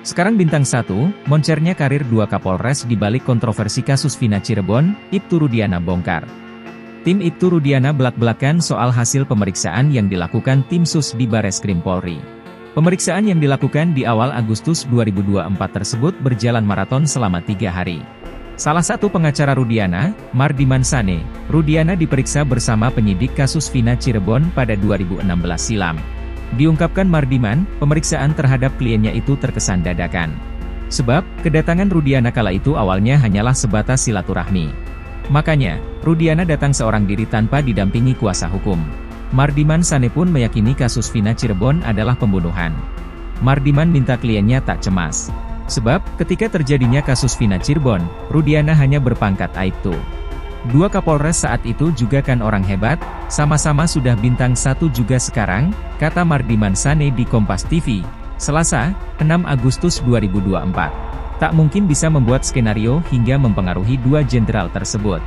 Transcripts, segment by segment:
Sekarang bintang 1, moncernya karir 2 Kapolres di balik kontroversi kasus Vina Cirebon, Ibtu Rudiana bongkar. Tim Ibtu Rudiana belak-belakan soal hasil pemeriksaan yang dilakukan tim Sus di Bareskrim Polri. Pemeriksaan yang dilakukan di awal Agustus 2024 tersebut berjalan maraton selama 3 hari. Salah satu pengacara Rudiana, Mardiman Sane, Rudiana diperiksa bersama penyidik kasus Vina Cirebon pada 2016 silam. Diungkapkan Mardiman, pemeriksaan terhadap kliennya itu terkesan dadakan. Sebab, kedatangan Rudiana kala itu awalnya hanyalah sebatas silaturahmi. Makanya, Rudiana datang seorang diri tanpa didampingi kuasa hukum. Mardiman Sane pun meyakini kasus Vina Cirebon adalah pembunuhan. Mardiman minta kliennya tak cemas. Sebab, ketika terjadinya kasus Vina Cirebon, Rudiana hanya berpangkat Aibtu. 2 Kapolres saat itu juga kan orang hebat, sama-sama sudah bintang 1 juga sekarang, kata Mardiman Sane di Kompas TV, Selasa, 6 Agustus 2024. Tak mungkin bisa membuat skenario hingga mempengaruhi 2 jenderal tersebut.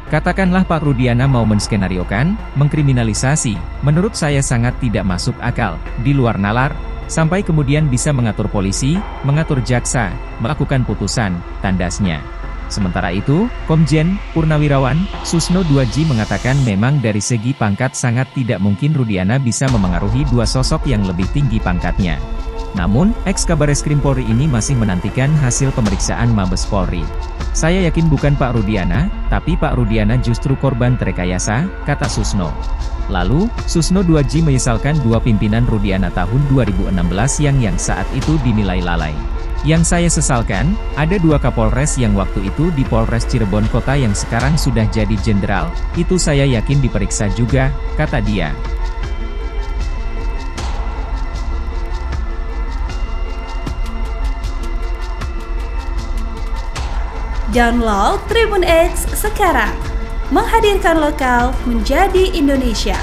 Katakanlah Pak Rudiana mau menskenariokan, mengkriminalisasi, menurut saya sangat tidak masuk akal, di luar nalar, sampai kemudian bisa mengatur polisi, mengatur jaksa, melakukan putusan, tandasnya. Sementara itu, Komjen Purnawirawan Susno Duaji mengatakan memang dari segi pangkat sangat tidak mungkin Rudiana bisa memengaruhi 2 sosok yang lebih tinggi pangkatnya. Namun, ex-Kabareskrim Polri ini masih menantikan hasil pemeriksaan Mabes Polri. Saya yakin bukan Pak Rudiana, tapi Pak Rudiana justru korban terekayasa, kata Susno. Lalu, Susno Duaji menyesalkan 2 pimpinan Rudiana tahun 2016 yang saat itu dinilai lalai. Yang saya sesalkan, ada 2 Kapolres yang waktu itu di Polres Cirebon Kota yang sekarang sudah jadi jenderal, itu saya yakin diperiksa juga, kata dia. Download Tribun X sekarang, menghadirkan lokal menjadi Indonesia.